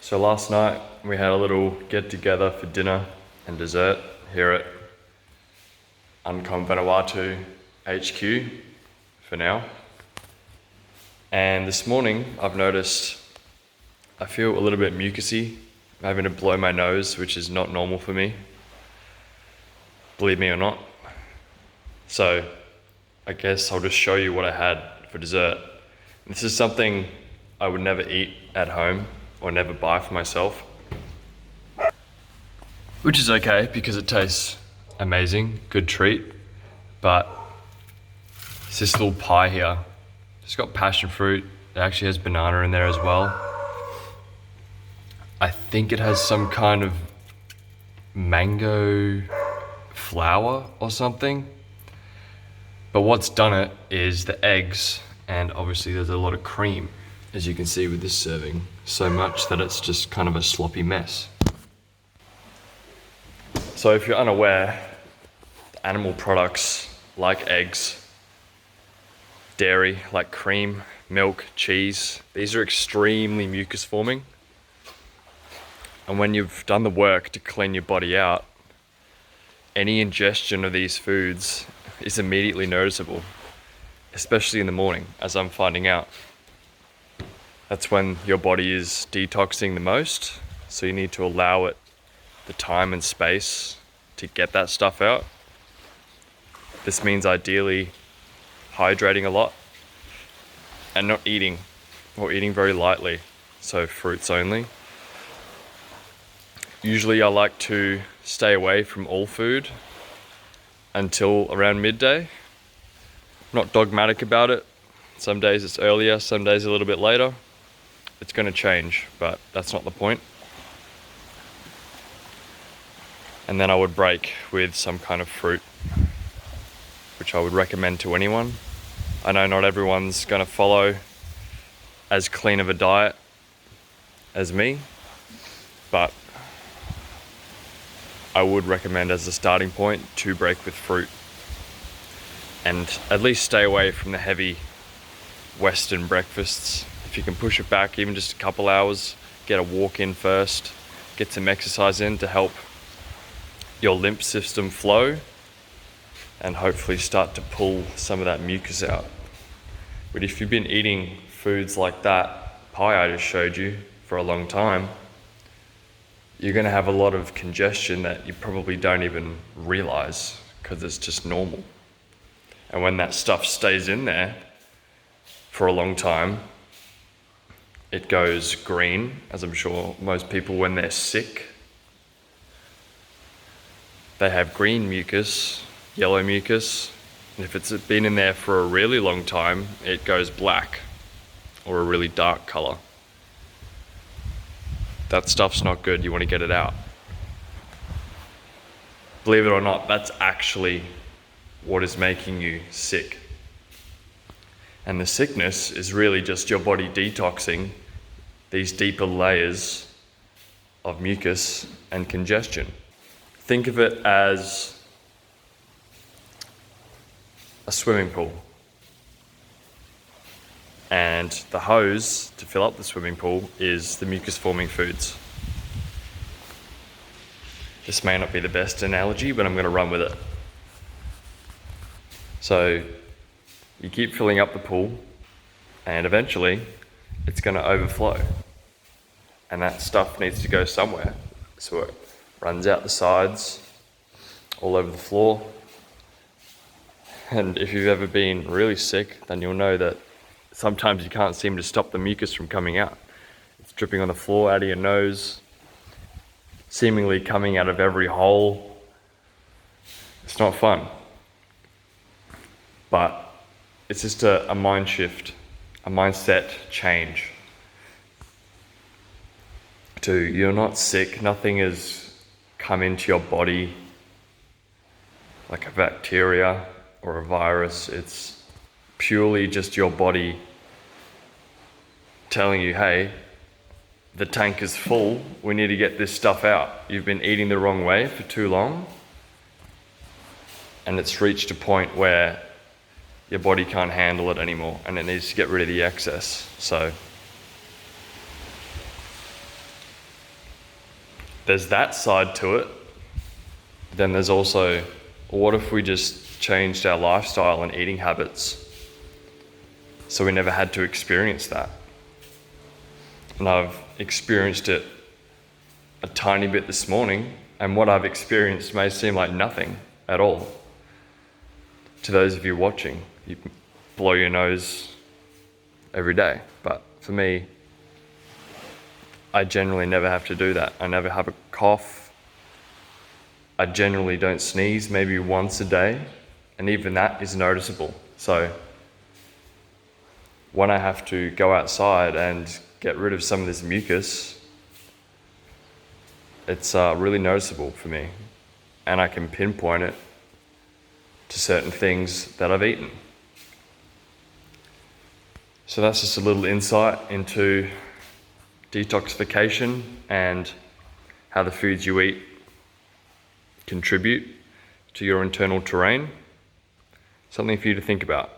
So last night we had a little get together for dinner and dessert here at Uncommon Vanuatu HQ for now. And this morning I've noticed I feel a little bit mucusy. I'm having to blow my nose, which is not normal for me, believe me or not. So I guess I'll just show you what I had for dessert. This is something I would never eat at home or never buy for myself, which is okay because it tastes amazing, good treat. But it's this little pie here. It's got passion fruit. It actually has banana in there as well. I think it has some kind of mango flour or something. But what's done it is the eggs, and obviously there's a lot of cream, as you can see with this serving, so much that it's just kind of a sloppy mess. So if you're unaware, animal products like eggs, dairy like cream, milk, cheese, these are extremely mucus forming. And when you've done the work to clean your body out, any ingestion of these foods is immediately noticeable, especially in the morning, as I'm finding out. That's when your body is detoxing the most, so you need to allow it the time and space to get that stuff out. This means ideally hydrating a lot and not eating, or eating very lightly, so fruits only. Usually I like to stay away from all food until around midday. Not dogmatic about it. Some days it's earlier, some days a little bit later. It's going to change, but that's not the point. And then I would break with some kind of fruit, which I would recommend to anyone. I know not everyone's going to follow as clean of a diet as me, but I would recommend as a starting point to break with fruit and at least stay away from the heavy Western breakfasts. If you can push it back even just a couple hours, get a walk in first, get some exercise in to help your lymph system flow and hopefully start to pull some of that mucus out. But if you've been eating foods like that pie I just showed you for a long time, you're going to have a lot of congestion that you probably don't even realize because it's just normal. And when that stuff stays in there for a long time, it goes green, as I'm sure most people, when they're sick, they have green mucus, yellow mucus, and if it's been in there for a really long time, it goes black or a really dark color. That stuff's not good, you want to get it out. Believe it or not, that's actually what is making you sick. And the sickness is really just your body detoxing these deeper layers of mucus and congestion. Think of it as a swimming pool. And the hose to fill up the swimming pool is the mucus-forming foods. This may not be the best analogy, but I'm going to run with it. So you keep filling up the pool, and eventually it's going to overflow. And that stuff needs to go somewhere. So it runs out the sides, all over the floor. And if you've ever been really sick, then you'll know that sometimes you can't seem to stop the mucus from coming out. It's dripping on the floor, out of your nose, seemingly coming out of every hole. It's not fun. But it's just a mind shift, a mindset change. To you're not sick, nothing has come into your body like a bacteria or a virus. It's purely just your body telling you, hey, the tank is full, we need to get this stuff out. You've been eating the wrong way for too long, and it's reached a point where your body can't handle it anymore and it needs to get rid of the excess. So there's that side to it. Then there's also, what if we just changed our lifestyle and eating habits so we never had to experience that? And I've experienced it a tiny bit this morning, and what I've experienced may seem like nothing at all. To those of you watching, you blow your nose every day, but for me, I generally never have to do that. I never have a cough. I generally don't sneeze, maybe once a day, and even that is noticeable. So when I have to go outside and get rid of some of this mucus, it's really noticeable for me, and I can pinpoint it to certain things that I've eaten. So that's just a little insight into detoxification and how the foods you eat contribute to your internal terrain. Something for you to think about.